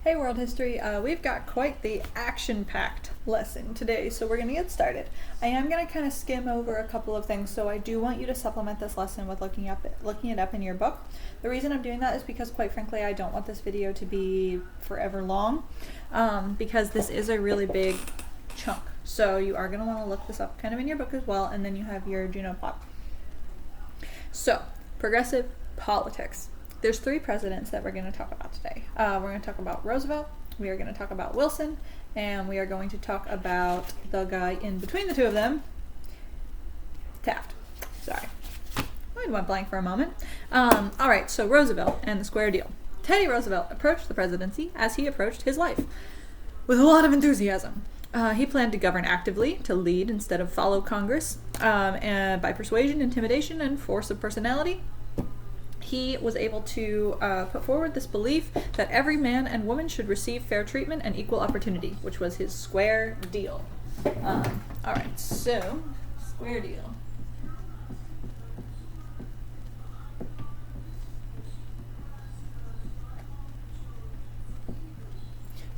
Hey World History, we've got quite the action-packed lesson today, so we're going to get started. I am going to kind of skim over a couple of things, so I do want you to supplement this lesson with looking it up in your book. The reason I'm doing that is because, quite frankly, I don't want this video to be forever long, because this is a really big chunk. So you are going to want to look this up kind of in your book as well, and then you have your Juno plot. So, progressive politics. There's three presidents that we're going to talk about today. We're going to talk about Roosevelt, we are going to talk about Wilson, and we are going to talk about the guy in between the two of them, Taft. Sorry. I went blank for a moment. Alright, so Roosevelt and the square deal. Teddy Roosevelt approached the presidency as he approached his life, with a lot of enthusiasm. He planned to govern actively, to lead instead of follow Congress, and by persuasion, intimidation, and force of personality. He was able to put forward this belief that every man and woman should receive fair treatment and equal opportunity, which was his square deal. Alright, so, square deal.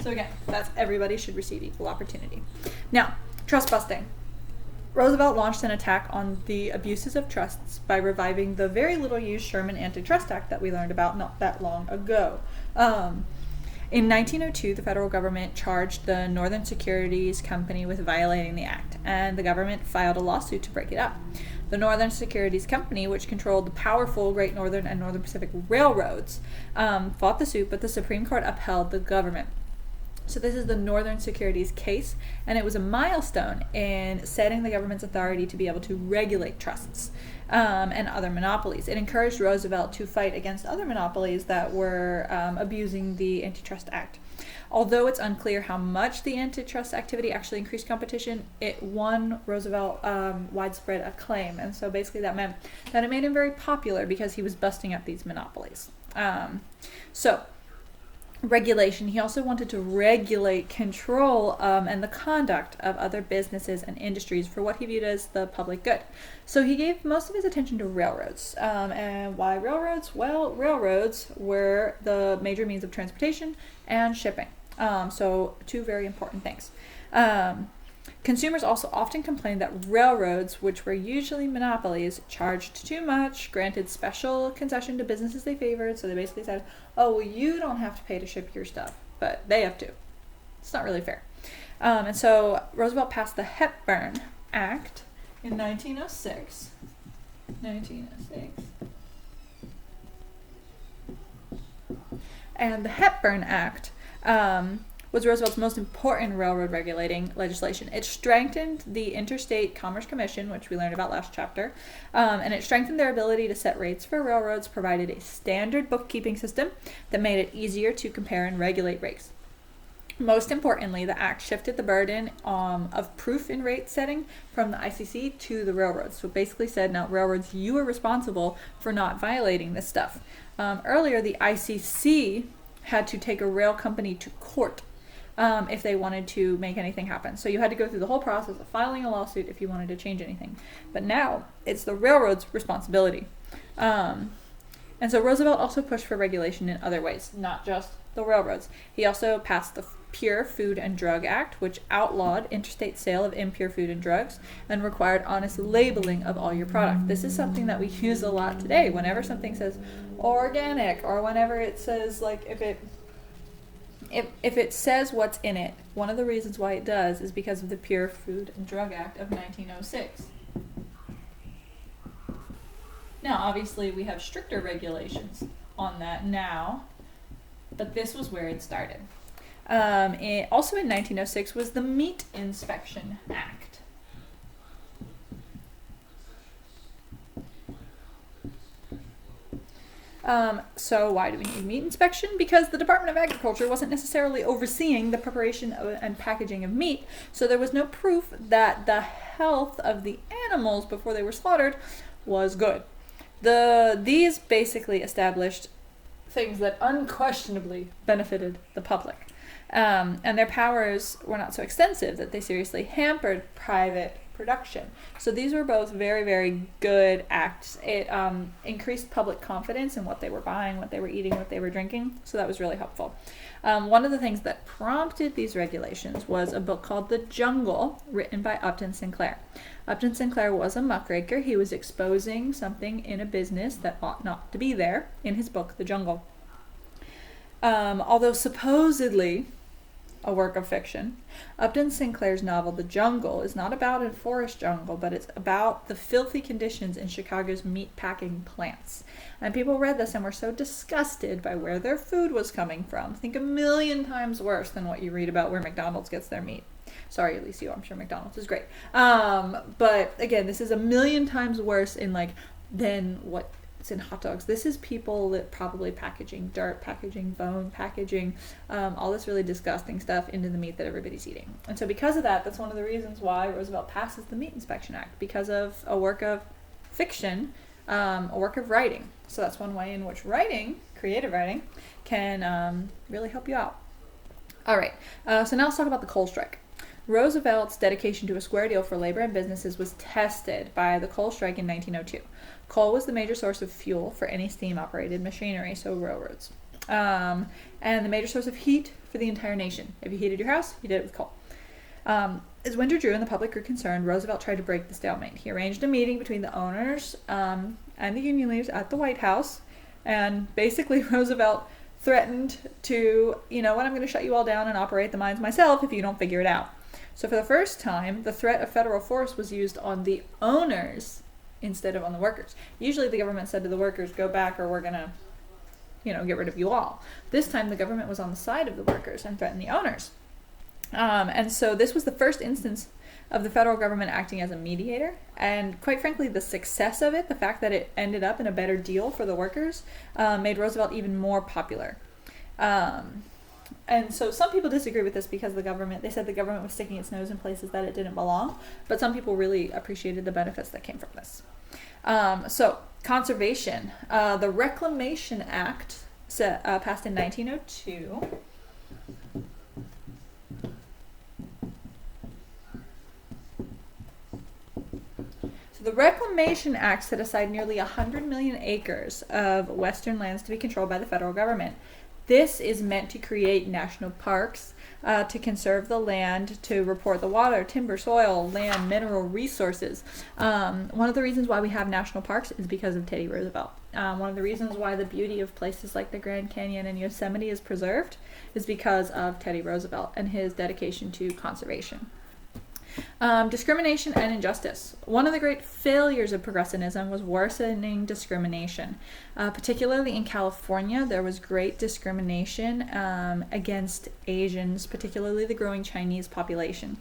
So again, that's everybody should receive equal opportunity. Now, trust busting. Roosevelt launched an attack on the abuses of trusts by reviving the very little used Sherman Antitrust Act that we learned about not that long ago. In 1902, the federal government charged the Northern Securities Company with violating the act, and the government filed a lawsuit to break it up. The Northern Securities Company, which controlled the powerful Great Northern and Northern Pacific Railroads, fought the suit, but the Supreme Court upheld the government. So this is the Northern Securities case, and it was a milestone in setting the government's authority to be able to regulate trusts and other monopolies. It encouraged Roosevelt to fight against other monopolies that were abusing the Antitrust Act. Although it's unclear how much the antitrust activity actually increased competition, it won Roosevelt widespread acclaim, and so basically that meant that it made him very popular because he was busting up these monopolies. Regulation. He also wanted to regulate, control, and the conduct of other businesses and industries for what he viewed as the public good. So he gave most of his attention to railroads. And why railroads? Well, railroads were the major means of transportation and shipping. So two very important things. Consumers also often complained that railroads, which were usually monopolies, charged too much, granted special concession to businesses they favored, so they basically said, oh, well, you don't have to pay to ship your stuff, but they have to. It's not really fair. And so Roosevelt passed the Hepburn Act in 1906. And the Hepburn Act was Roosevelt's most important railroad regulating legislation. It strengthened the Interstate Commerce Commission, which we learned about last chapter, and it strengthened their ability to set rates for railroads, provided a standard bookkeeping system that made it easier to compare and regulate rates. Most importantly, the act shifted the burden of proof in rate setting from the ICC to the railroads. So it basically said, now railroads, you are responsible for not violating this stuff. Earlier, the ICC had to take a rail company to court if they wanted to make anything happen. So you had to go through the whole process of filing a lawsuit if you wanted to change anything. But now it's the railroad's responsibility. And so Roosevelt also pushed for regulation in other ways, not just the railroads. He also passed the Pure Food and Drug Act, which outlawed interstate sale of impure food and drugs and required honest labeling of all your product. This is something that we use a lot today. Whenever something says organic, or whenever it says, like, if it says what's in it, one of the reasons why it does is because of the Pure Food and Drug Act of 1906. Now, obviously, we have stricter regulations on that now, but this was where it started. Also in 1906 was the Meat Inspection Act. So why do we need meat inspection? Because the Department of Agriculture wasn't necessarily overseeing the preparation and packaging of meat, so there was no proof that the health of the animals before they were slaughtered was good. These basically established things that unquestionably benefited the public. And their powers were not so extensive that they seriously hampered private production. So these were both very, very good acts. It increased public confidence in what they were buying, what they were eating, what they were drinking. So that was really helpful. One of the things that prompted these regulations was a book called The Jungle, written by Upton Sinclair. Upton Sinclair was a muckraker. He was exposing something in a business that ought not to be there in his book, The Jungle. Although supposedly a work of fiction, Upton Sinclair's novel The Jungle is not about a forest jungle, but it's about the filthy conditions in Chicago's meatpacking plants. And people read this and were so disgusted by where their food was coming from. Think 1,000,000 times worse than what you read about where McDonald's gets their meat. Sorry, Alicia, I'm sure McDonald's is great. But again, this is 1,000,000 times worse than what's in hot dogs. This is people that probably packaging dirt, packaging bone, packaging all this really disgusting stuff into the meat that everybody's eating. And so because of that, that's one of the reasons why Roosevelt passes the Meat Inspection Act, because of a work of fiction, a work of writing. So that's one way in which writing, creative writing, can really help you out. All right, so now let's talk about the coal strike. Roosevelt's dedication to a square deal for labor and businesses was tested by the coal strike in 1902. Coal was the major source of fuel for any steam-operated machinery, so railroads, and the major source of heat for the entire nation. If you heated your house, you did it with coal. As winter drew and the public grew concerned, Roosevelt tried to break the stalemate. He arranged a meeting between the owners and the union leaders at the White House, and basically Roosevelt threatened to, I'm going to shut you all down and operate the mines myself if you don't figure it out. So for the first time, the threat of federal force was used on the owners instead of on the workers. Usually the government said to the workers, go back or we're going to, get rid of you all. This time the government was on the side of the workers and threatened the owners. And so this was the first instance of the federal government acting as a mediator. And quite frankly, the success of it, the fact that it ended up in a better deal for the workers, made Roosevelt even more popular. And so some people disagree with this because they said the government was sticking its nose in places that it didn't belong, but some people really appreciated the benefits that came from this. So conservation, the Reclamation Act passed in 1902. So the Reclamation Act set aside nearly 100 million acres of western lands to be controlled by the federal government. This is meant to create national parks, to conserve the land, to report the water, timber, soil, land, mineral resources. One of the reasons why we have national parks is because of Teddy Roosevelt. One of the reasons why the beauty of places like the Grand Canyon and Yosemite is preserved is because of Teddy Roosevelt and his dedication to conservation. Discrimination and injustice. One of the great failures of progressivism was worsening discrimination. Particularly in California, there was great discrimination against Asians, particularly the growing Chinese population.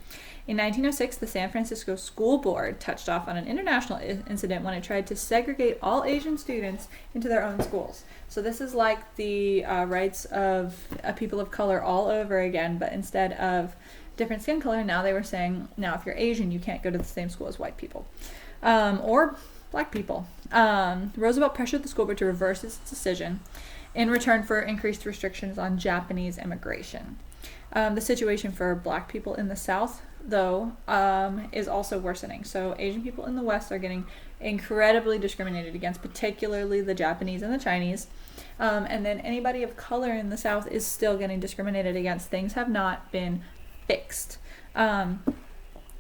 In 1906, the San Francisco School Board touched off on an international incident when it tried to segregate all Asian students into their own schools. So this is like the rights of people of color all over again, but instead of different skin color, now they were saying, now if you're Asian, you can't go to the same school as white people or black people. Roosevelt pressured the school board to reverse its decision in return for increased restrictions on Japanese immigration. The situation for black people in the South, though, is also worsening. So Asian people in the West are getting incredibly discriminated against, particularly the Japanese and the Chinese. And then anybody of color in the South is still getting discriminated against. Things have not been fixed.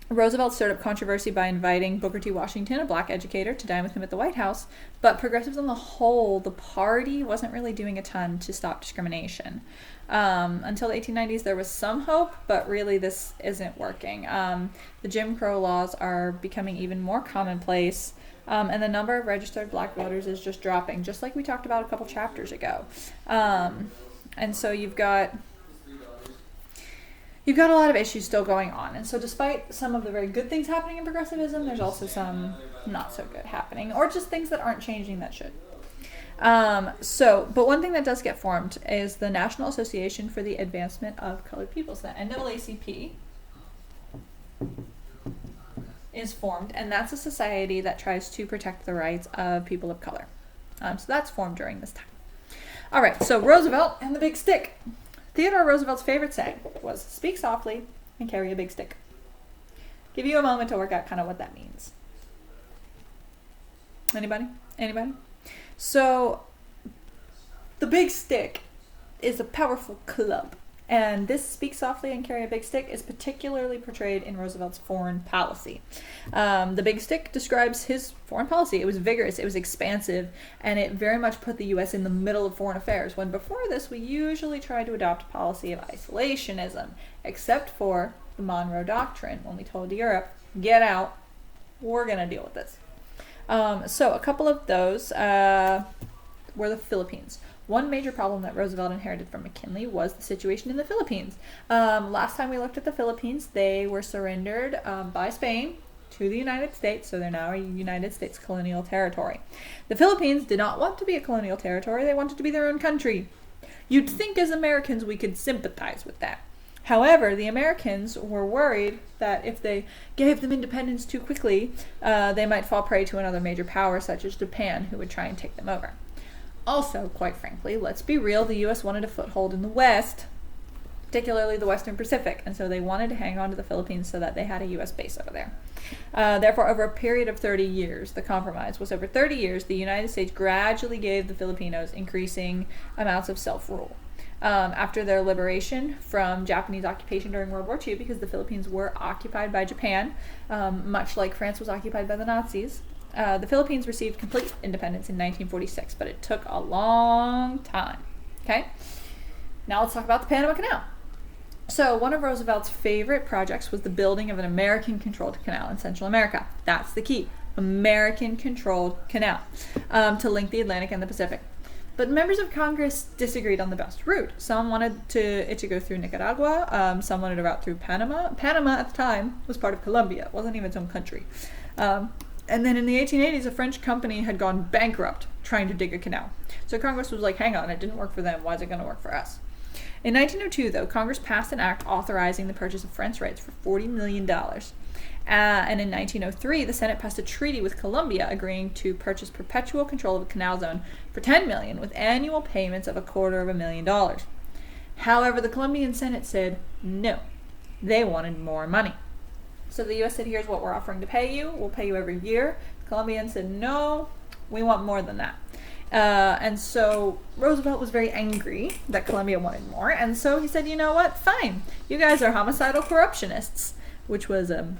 Roosevelt stirred up controversy by inviting Booker T. Washington, a black educator, to dine with him at the White House, but progressives on the whole, the party, wasn't really doing a ton to stop discrimination. Until the 1890s, there was some hope, but really this isn't working. The Jim Crow laws are becoming even more commonplace, and the number of registered black voters is just dropping, just like we talked about a couple chapters ago. And so you've got a lot of issues still going on. And so despite some of the very good things happening in progressivism, there's also some not so good happening, or just things that aren't changing that should. But one thing that does get formed is the National Association for the Advancement of Colored Peoples. The NAACP is formed, and that's a society that tries to protect the rights of people of color. So that's formed during this time. All right, so Roosevelt and the big stick. Theodore Roosevelt's favorite saying was, "Speak softly and carry a big stick." Give you a moment to work out kind of what that means. Anybody? So the big stick is a powerful club. And this speak softly and carry a big stick is particularly portrayed in Roosevelt's foreign policy. The big stick describes his foreign policy. It was vigorous, it was expansive, and it very much put the U.S. in the middle of foreign affairs, when before this we usually tried to adopt a policy of isolationism, except for the Monroe Doctrine, when we told Europe, get out, we're going to deal with this. So a couple of those were the Philippines. One major problem that Roosevelt inherited from McKinley was the situation in the Philippines. Last time we looked at the Philippines, they were surrendered by Spain to the United States, so they're now a United States colonial territory. The Philippines did not want to be a colonial territory, they wanted to be their own country. You'd think as Americans we could sympathize with that. However, the Americans were worried that if they gave them independence too quickly, they might fall prey to another major power such as Japan, who would try and take them over. Also, quite frankly, let's be real, the U.S. wanted a foothold in the West, particularly the Western Pacific, and so they wanted to hang on to the Philippines so that they had a U.S. base over there. Therefore, over a period of 30 years, the compromise was over 30 years, the United States gradually gave the Filipinos increasing amounts of self-rule. After their liberation from Japanese occupation during World War II, because the Philippines were occupied by Japan, much like France was occupied by the Nazis, the Philippines received complete independence in 1946, but it took a long time. Okay? Now let's talk about the Panama Canal. So one of Roosevelt's favorite projects was the building of an American-controlled canal in Central America. That's the key. American-controlled canal to link the Atlantic and the Pacific. But members of Congress disagreed on the best route. Some wanted it to go through Nicaragua. Some wanted a route through Panama. Panama at the time was part of Colombia. It wasn't even its own country. And then in the 1880s, a French company had gone bankrupt trying to dig a canal. So Congress was like, hang on, it didn't work for them. Why is it going to work for us? In 1902, though, Congress passed an act authorizing the purchase of French rights for $40 million. And in 1903, the Senate passed a treaty with Colombia agreeing to purchase perpetual control of a canal zone for $10 million with annual payments of $250,000. However, the Colombian Senate said no. They wanted more money. So the U.S. said, here's what we're offering to pay you. We'll pay you every year. The Colombians said, no, we want more than that. And so Roosevelt was very angry that Colombia wanted more. And so he said, you know what? Fine. You guys are homicidal corruptionists, which was a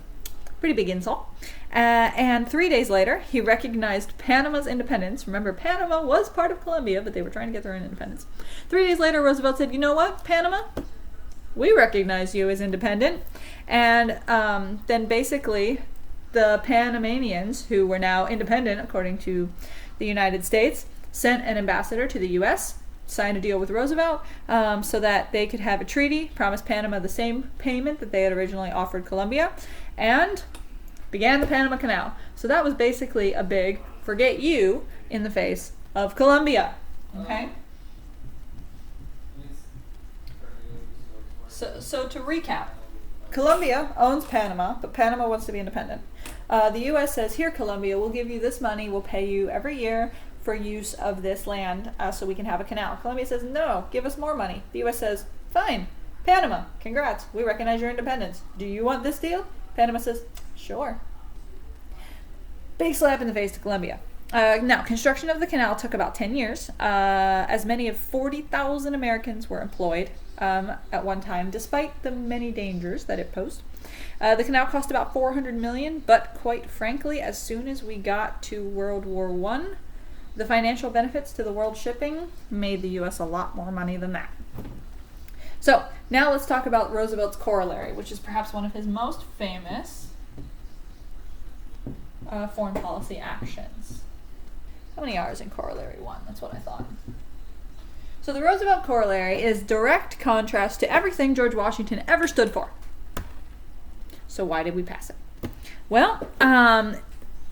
pretty big insult. And 3 days later, he recognized Panama's independence. Remember, Panama was part of Colombia, but they were trying to get their own independence. 3 days later, Roosevelt said, you know what, Panama? We recognize you as independent. And then basically the Panamanians, who were now independent according to the United States, sent an ambassador to the U.S., signed a deal with Roosevelt so that they could have a treaty, promised Panama the same payment that they had originally offered Colombia, and began the Panama Canal. So that was basically a big forget you in the face of Colombia. Okay? So to recap, Colombia owns Panama, but Panama wants to be independent. The U.S. says, here, Colombia, we'll give you this money, we'll pay you every year for use of this land so we can have a canal. Colombia says, no, give us more money. The U.S. says, fine, Panama, congrats, we recognize your independence. Do you want this deal? Panama says, sure. Big slap in the face to Colombia. Now, construction of the canal took about 10 years. As many as 40,000 Americans were employed at one time, despite the many dangers that it posed. The canal cost about $400 million, but quite frankly, as soon as we got to World War I, the financial benefits to the world shipping made the U.S. a lot more money than that. So, now let's talk about Roosevelt's corollary, which is perhaps one of his most famous foreign policy actions. How many R's in corollary 1? That's what I thought. So the Roosevelt corollary is direct contrast to everything George Washington ever stood for. So why did we pass it? Well,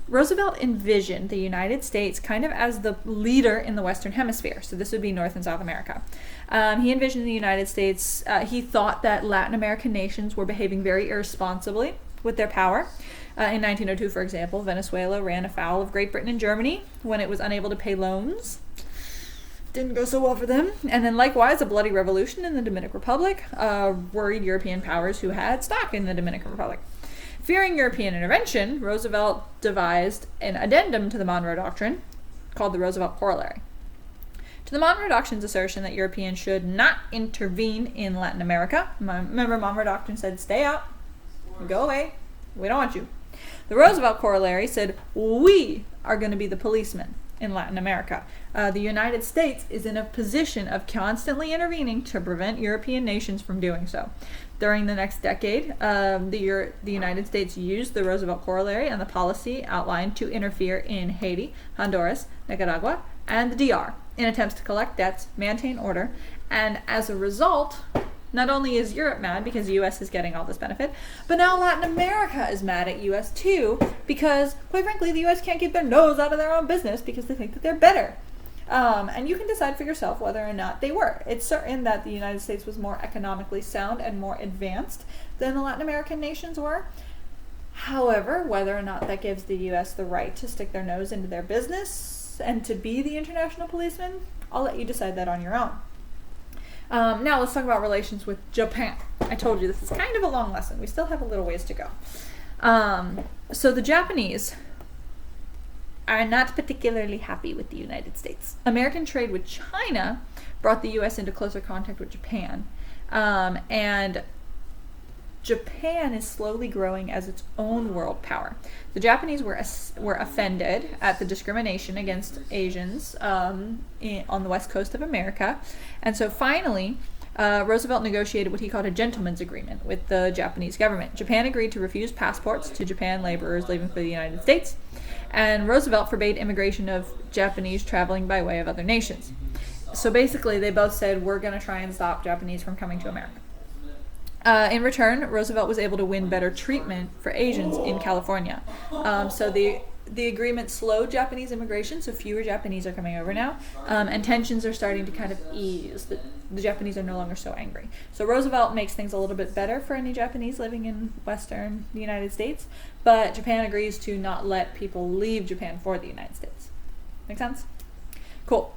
Roosevelt envisioned the United States kind of as the leader in the Western Hemisphere. So this would be North and South America. He envisioned the United States, he thought that Latin American nations were behaving very irresponsibly with their power. In 1902, for example, Venezuela ran afoul of Great Britain and Germany when it was unable to pay loans. Didn't go so well for them. And then likewise, a bloody revolution in the Dominican Republic worried European powers who had stock in the Dominican Republic. Fearing European intervention, Roosevelt devised an addendum to the Monroe Doctrine called the Roosevelt Corollary. To the Monroe Doctrine's assertion that Europeans should not intervene in Latin America. Remember, Monroe Doctrine said, stay out, go away, we don't want you. The Roosevelt Corollary said, we are going to be the policemen in Latin America. The United States is in a position of constantly intervening to prevent European nations from doing so. During the next decade, the United States used the Roosevelt Corollary and the policy outlined to interfere in Haiti, Honduras, Nicaragua, and the DR in attempts to collect debts, maintain order, and as a result, not only is Europe mad because the U.S. is getting all this benefit, but now Latin America is mad at U.S. too because, quite frankly, the U.S. can't keep their nose out of their own business because they think that they're better. And you can decide for yourself whether or not they were. It's certain that the United States was more economically sound and more advanced than the Latin American nations were. However, whether or not that gives the U.S. the right to stick their nose into their business and to be the international policeman, I'll let you decide that on your own. Now let's talk about relations with Japan. I told you this is kind of a long lesson. We still have a little ways to go. So the Japanese are not particularly happy with the United States. American trade with China brought the U.S. into closer contact with Japan. And Japan is slowly growing as its own world power. The Japanese were offended at the discrimination against Asians on the west coast of America. And so finally, Roosevelt negotiated what he called a gentleman's agreement with the Japanese government. Japan agreed to refuse passports to Japan laborers leaving for the United States, and Roosevelt forbade immigration of Japanese traveling by way of other nations. So basically, they both said, we're going to try and stop Japanese from coming to America. In return, Roosevelt was able to win better treatment for Asians in California. So the agreement slowed Japanese immigration, so fewer Japanese are coming over now, and tensions are starting to kind of ease. The Japanese are no longer so angry. So Roosevelt makes things a little bit better for any Japanese living in western United States, but Japan agrees to not let people leave Japan for the United States. Make sense? Cool.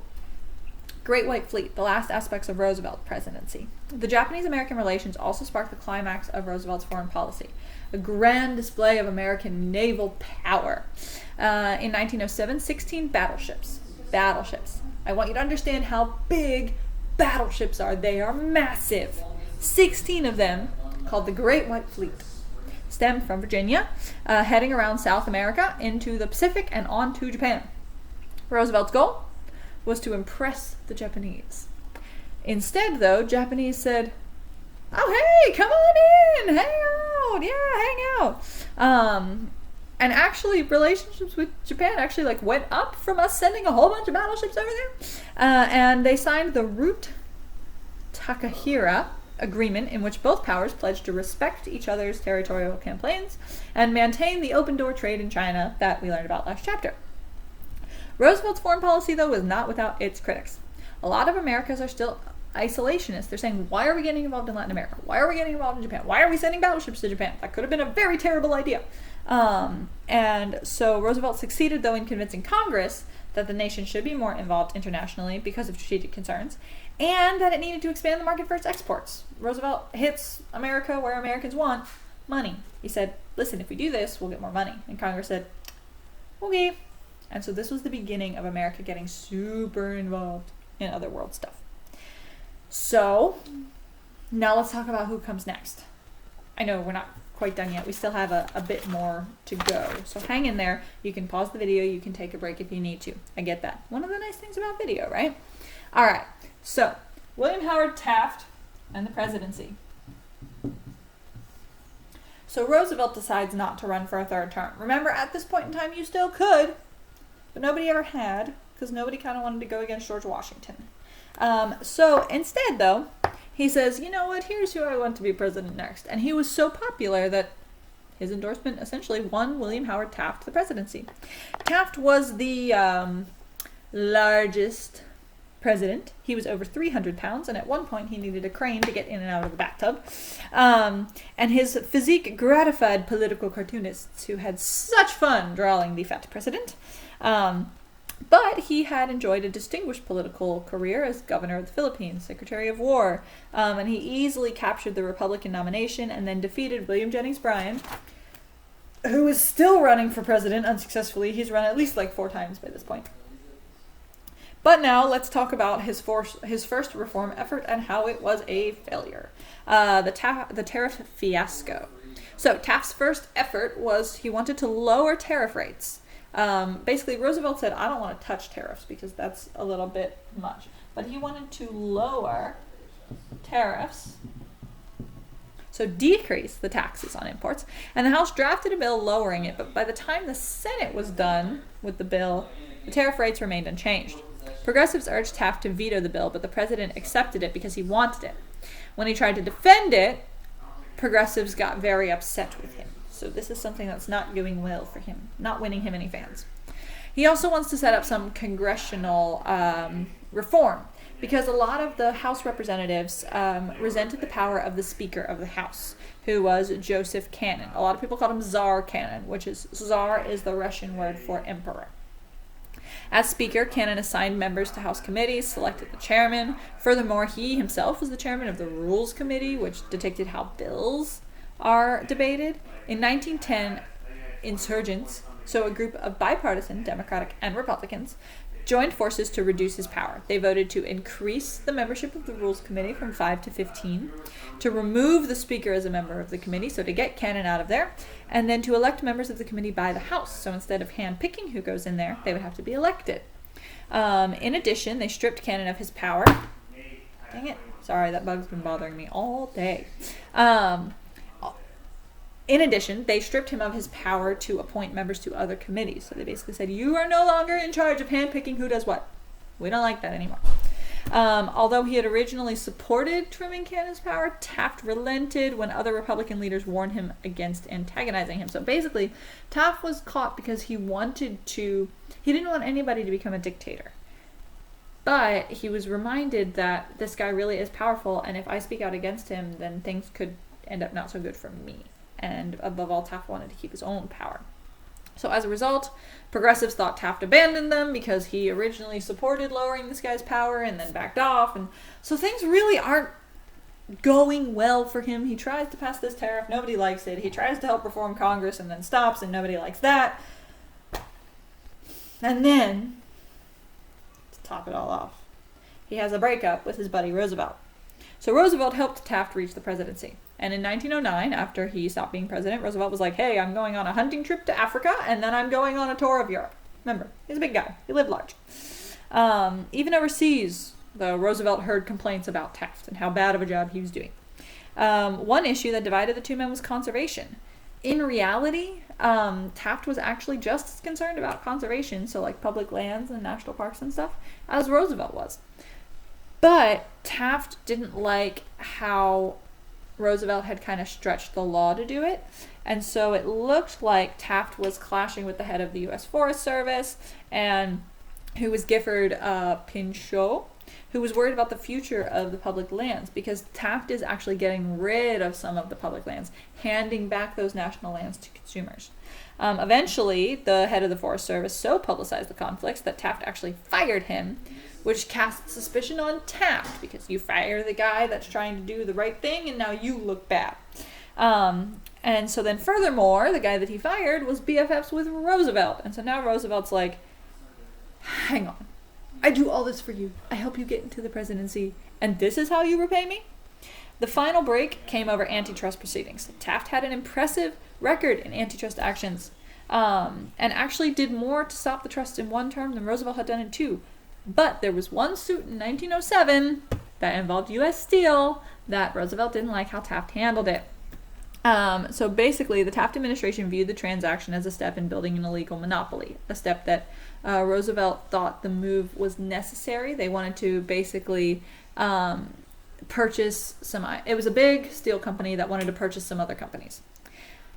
Great White Fleet, the last aspects of Roosevelt's presidency. The Japanese-American relations also sparked the climax of Roosevelt's foreign policy, a grand display of American naval power. In 1907, 16 battleships. I want you to understand how big battleships are. They are massive. 16 of them, called the Great White Fleet, stemmed from Virginia, heading around South America into the Pacific and on to Japan. Roosevelt's goal was to impress the Japanese. Instead, though, Japanese said, oh, hey, come on in, hang out. And actually, relationships with Japan actually went up from us sending a whole bunch of battleships over there. And they signed the Route Takahira Agreement, in which both powers pledged to respect each other's territorial claims and maintain the open door trade in China that we learned about last chapter. Roosevelt's foreign policy, though, was not without its critics. A lot of Americans are still isolationists. They're saying, why are we getting involved in Latin America? Why are we getting involved in Japan? Why are we sending battleships to Japan? That could have been a very terrible idea. And so Roosevelt succeeded, though, in convincing Congress that the nation should be more involved internationally because of strategic concerns, and that it needed to expand the market for its exports. Roosevelt hits America where Americans want money. He said, listen, if we do this, we'll get more money. And Congress said, okay. And so this was the beginning of America getting super involved in other world stuff. So now let's talk about who comes next. I know we're not quite done yet. We still have a bit more to go. So hang in there. You can pause the video. You can take a break if you need to. I get that. One of the nice things about video, right? All right. So William Howard Taft and the presidency. So Roosevelt decides not to run for a third term. Remember, at this point in time, you still could, but nobody ever had, because nobody kind of wanted to go against George Washington. So instead, though, he says, you know what, here's who I want to be president next. And he was so popular that his endorsement essentially won William Howard Taft the presidency. Taft was the largest president. He was over 300 pounds, and at one point he needed a crane to get in and out of the bathtub. And his physique gratified political cartoonists who had such fun drawing the fat president. But he had enjoyed a distinguished political career as governor of the Philippines, Secretary of War, and he easily captured the Republican nomination and then defeated William Jennings Bryan who is still running for president unsuccessfully. He's run at least like 4 times by this point. But now let's talk about his first reform effort and how it was a failure. The tariff fiasco. So Taft's first effort was he wanted to lower tariff rates. Basically, Roosevelt said, I don't want to touch tariffs because that's a little bit much. But he wanted to lower tariffs, so decrease the taxes on imports. And the House drafted a bill lowering it, but by the time the Senate was done with the bill, the tariff rates remained unchanged. Progressives urged Taft to veto the bill, but the president accepted it because he wanted it. When he tried to defend it, progressives got very upset with him. So this is something that's not going well for him, not winning him any fans. He also wants to set up some congressional reform because a lot of the House representatives resented the power of the Speaker of the House, who was Joseph Cannon. A lot of people called him Tsar Cannon, which is Tsar is the Russian word for emperor. As Speaker, Cannon assigned members to House committees, selected the chairman. Furthermore, he himself was the chairman of the Rules Committee, which dictated how bills are debated. In 1910, insurgents, so a group of bipartisan Democratic and Republicans, joined forces to reduce his power. They voted to increase the membership of the Rules Committee from 5 to 15, to remove the Speaker as a member of the committee, so to get Cannon out of there, and then to elect members of the committee by the House. So instead of hand-picking who goes in there, they would have to be elected. In addition, they stripped Cannon of his power. Dang it. Sorry, that bug's been bothering me all day. In addition, they stripped him of his power to appoint members to other committees. So they basically said, you are no longer in charge of handpicking who does what. We don't like that anymore. Although he had originally supported trimming Cannon's power, Taft relented when other Republican leaders warned him against antagonizing him. So basically, Taft was caught because he didn't want anybody to become a dictator. But he was reminded that this guy really is powerful, and if I speak out against him, then things could end up not so good for me. And above all, Taft wanted to keep his own power. So as a result, progressives thought Taft abandoned them because he originally supported lowering this guy's power and then backed off. And so things really aren't going well for him. He tries to pass this tariff. Nobody likes it. He tries to help reform Congress and then stops, and nobody likes that. And then, to top it all off, he has a breakup with his buddy Roosevelt. So Roosevelt helped Taft reach the presidency. And in 1909, after he stopped being president, Roosevelt was like, hey, I'm going on a hunting trip to Africa, and then I'm going on a tour of Europe. Remember, he's a big guy. He lived large. Even overseas, though, Roosevelt heard complaints about Taft and how bad of a job he was doing. One issue that divided the two men was conservation. In reality, Taft was actually just as concerned about conservation, so like public lands and national parks and stuff, as Roosevelt was. But Taft didn't like how Roosevelt had kind of stretched the law to do it. And so it looked like Taft was clashing with the head of the U.S. Forest Service, and who was Gifford Pinchot, who was worried about the future of the public lands, because Taft is actually getting rid of some of the public lands, handing back those national lands to consumers. Eventually, the head of the Forest Service so publicized the conflicts that Taft actually fired him, which cast suspicion on Taft, because you fire the guy that's trying to do the right thing, and now you look bad. And so then furthermore, the guy that he fired was BFFs with Roosevelt. And so now Roosevelt's like, hang on. I do all this for you. I help you get into the presidency. And this is how you repay me? The final break came over antitrust proceedings. Taft had an impressive record in antitrust actions, and actually did more to stop the trust in one term than Roosevelt had done in 2. But there was one suit in 1907 that involved U.S. Steel that Roosevelt didn't like how Taft handled it. So basically, the Taft administration viewed the transaction as a step in building an illegal monopoly, a step that Roosevelt thought the move was necessary. They wanted to basically purchase some... It was a big steel company that wanted to purchase some other companies.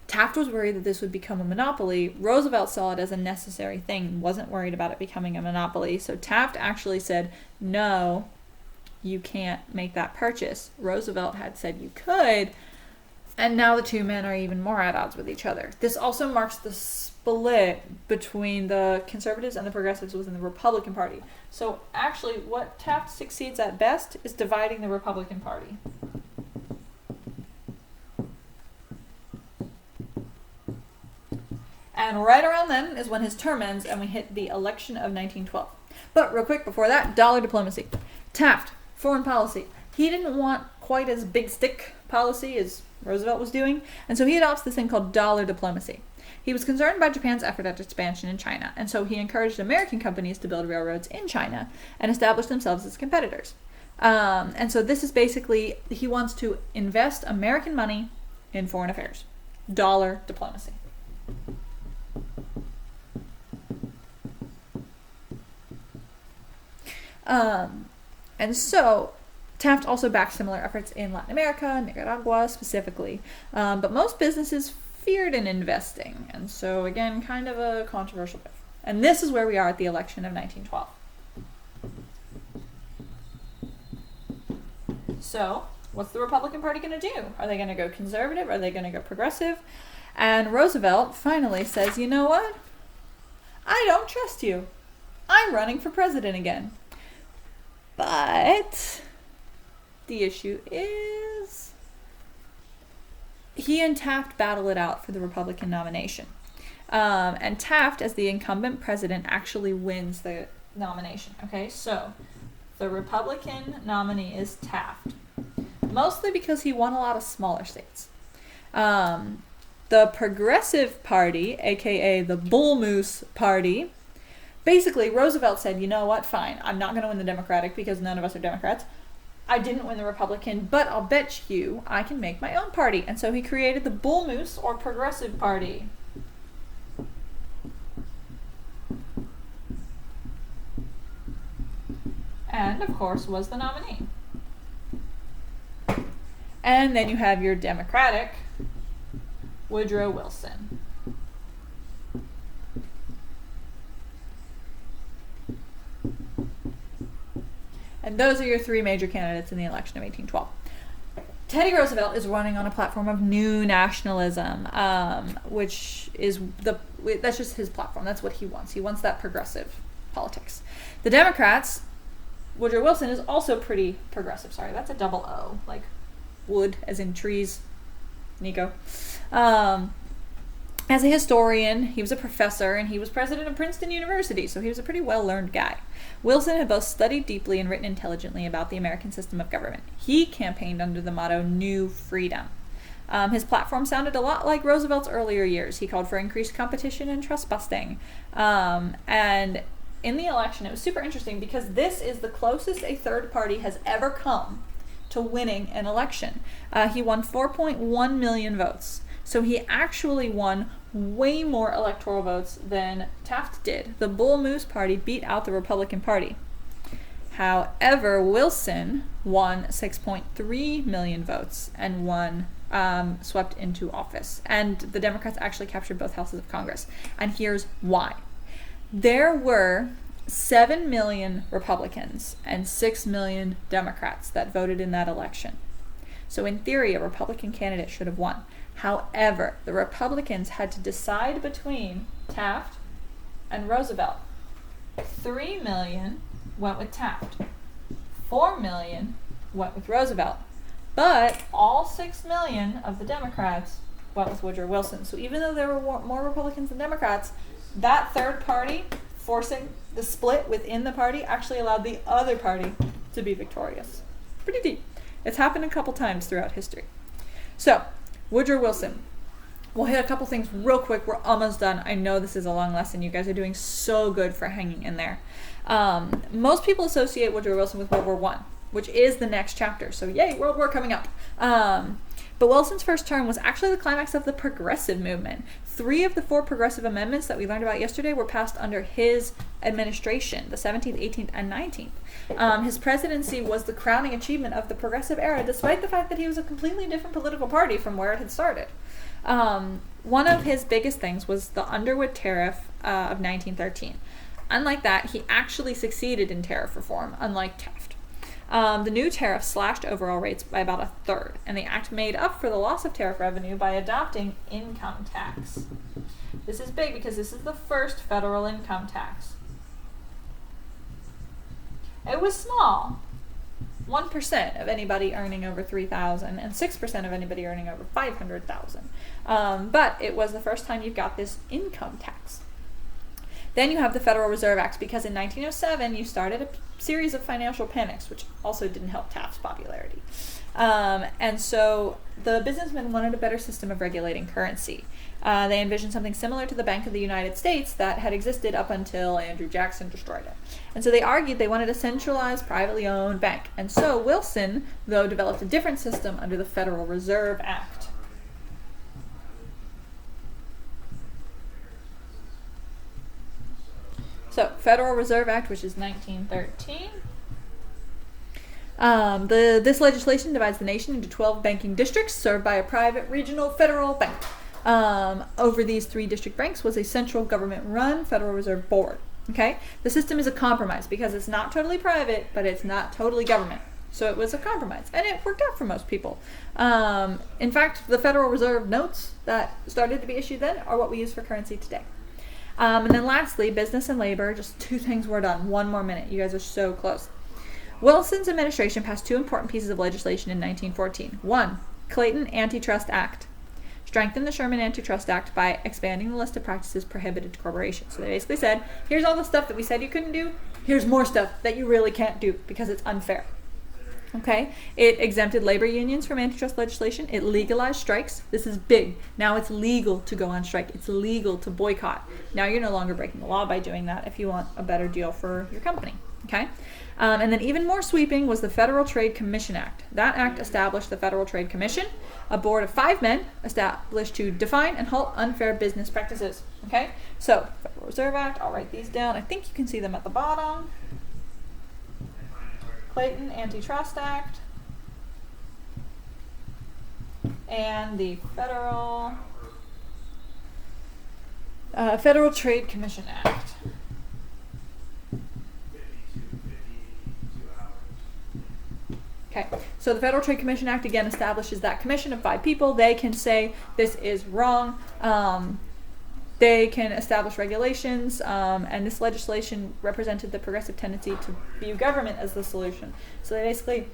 Taft was worried that this would become a monopoly. Roosevelt saw it as a necessary thing, wasn't worried about it becoming a monopoly. So Taft actually said, no, you can't make that purchase. Roosevelt had said you could, and now the two men are even more at odds with each other. This also marks the split between the conservatives and the progressives within the Republican Party. So actually, what Taft succeeds at best is dividing the Republican Party. And right around then is when his term ends and we hit the election of 1912. But real quick before that, dollar diplomacy. Taft, foreign policy. He didn't want quite as big stick policy as Roosevelt was doing, and so he adopts this thing called dollar diplomacy. He was concerned by Japan's effort at expansion in China, and so he encouraged American companies to build railroads in China and establish themselves as competitors. And so this is basically, he wants to invest American money in foreign affairs. Dollar diplomacy. And so Taft also backed similar efforts in Latin America, Nicaragua specifically. But most businesses feared in investing. And so, again, kind of a controversial move. And this is where we are at the election of 1912. So, what's the Republican Party going to do? Are they going to go conservative? Are they going to go progressive? And Roosevelt finally says, you know what? I don't trust you. I'm running for president again. But the issue is he and Taft battle it out for the Republican nomination. And Taft, as the incumbent president, actually wins the nomination. Okay, so the Republican nominee is Taft, mostly because he won a lot of smaller states. The Progressive Party, aka the Bull Moose Party, basically Roosevelt said, you know what, fine, I'm not going to win the Democratic because none of us are Democrats. I didn't win the Republican, but I'll bet you I can make my own party. And so he created the Bull Moose or Progressive Party. And, of course, was the nominee. And then you have your Democratic, Woodrow Wilson. And those are your three major candidates in the election of 1812. Teddy Roosevelt is running on a platform of new nationalism, which is that's just his platform. That's what he wants. He wants that progressive politics. The Democrats, Woodrow Wilson is also pretty progressive. Sorry, that's a double O, like wood as in trees. Nico. As a historian, he was a professor, and he was president of Princeton University, so he was a pretty well-learned guy. Wilson had both studied deeply and written intelligently about the American system of government. He campaigned under the motto, New Freedom. His platform sounded a lot like Roosevelt's earlier years. He called for increased competition and trust busting. And in the election, it was super interesting because this is the closest a third party has ever come to winning an election. He won 4.1 million votes. So he actually won way more electoral votes than Taft did. The Bull Moose Party beat out the Republican Party. However, Wilson won 6.3 million votes and swept into office. And the Democrats actually captured both houses of Congress. And here's why. There were 7 million Republicans and 6 million Democrats that voted in that election. So in theory, a Republican candidate should have won. However, the Republicans had to decide between Taft and Roosevelt. 3 million went with Taft. 4 million went with Roosevelt. But all 6 million of the Democrats went with Woodrow Wilson. So even though there were more Republicans than Democrats, that third party, forcing the split within the party, actually allowed the other party to be victorious. Pretty deep. It's happened a couple times throughout history. So, Woodrow Wilson. We'll hit a couple things real quick. We're almost done. I know this is a long lesson. You guys are doing so good for hanging in there. Most people associate Woodrow Wilson with World War I, which is the next chapter. So yay, World War coming up. But Wilson's first term was actually the climax of the progressive movement. 3 of the 4 progressive amendments that we learned about yesterday were passed under his administration, the 17th, 18th, and 19th. His presidency was the crowning achievement of the progressive era, despite the fact that he was a completely different political party from where it had started. One of his biggest things was the Underwood Tariff of 1913. Unlike that, he actually succeeded in tariff reform, unlike Taft. The new tariff slashed overall rates by about a third, and the act made up for the loss of tariff revenue by adopting income tax. This is big because this is the first federal income tax. It was small, 1% of anybody earning over 3,000 and 6% of anybody earning over 500,000. But it was the first time you've got this income tax. Then you have the Federal Reserve Act, because in 1907 you started a series of financial panics, which also didn't help Taft's popularity. And so the businessmen wanted a better system of regulating currency. They envisioned something similar to the Bank of the United States that had existed up until Andrew Jackson destroyed it. And so they argued they wanted a centralized, privately owned bank. And so Wilson, though, developed a different system under the Federal Reserve Act. So, Federal Reserve Act, which is 1913. This legislation divides the nation into 12 banking districts served by a private regional federal bank. Over these 3 district banks was a central government-run Federal Reserve Board. Okay, the system is a compromise because it's not totally private, but it's not totally government. So it was a compromise, and it worked out for most people. In fact, the Federal Reserve notes that started to be issued then are what we use for currency today. And then lastly, business and labor. Just 2 things were done. 1 more minute. You guys are so close. Wilson's administration passed 2 important pieces of legislation in 1914. 1, Clayton Antitrust Act. Strengthened the Sherman Antitrust Act by expanding the list of practices prohibited to corporations. So they basically said, here's all the stuff that we said you couldn't do. Here's more stuff that you really can't do because it's unfair. Okay, it exempted labor unions from antitrust legislation. It legalized strikes. This is big. Now it's legal to go on strike. It's legal to boycott. Now you're no longer breaking the law by doing that if you want a better deal for your company. Okay, and then even more sweeping was the Federal Trade Commission Act. That act established the Federal Trade Commission, a board of 5 men established to define and halt unfair business practices. Okay, so Federal Reserve Act, I'll write these down. I think you can see them at the bottom. Clayton Antitrust Act and the Federal Trade Commission Act. Okay, so the Federal Trade Commission Act again establishes that commission of 5 people. They can say this is wrong. They can establish regulations, and this legislation represented the progressive tendency to view government as the solution. So they basically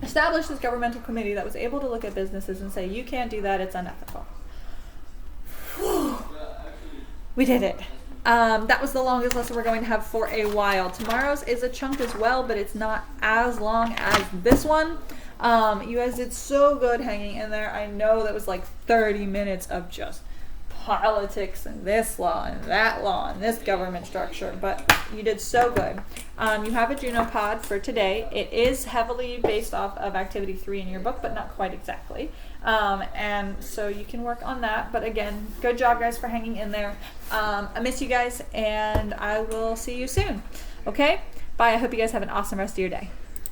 established this governmental committee that was able to look at businesses and say, you can't do that, it's unethical. We did it. That was the longest lesson we're going to have for a while. Tomorrow's is a chunk as well, but it's not as long as this one. You guys did so good hanging in there. I know that was like 30 minutes of just politics and this law and that law and this government structure, but you did so good. You have a Juno Pod for today. It is heavily based off of Activity 3 in your book, but not quite exactly. And so you can work on that. But again, good job, guys, for hanging in there. I miss you guys, and I will see you soon. Okay? Bye. I hope you guys have an awesome rest of your day.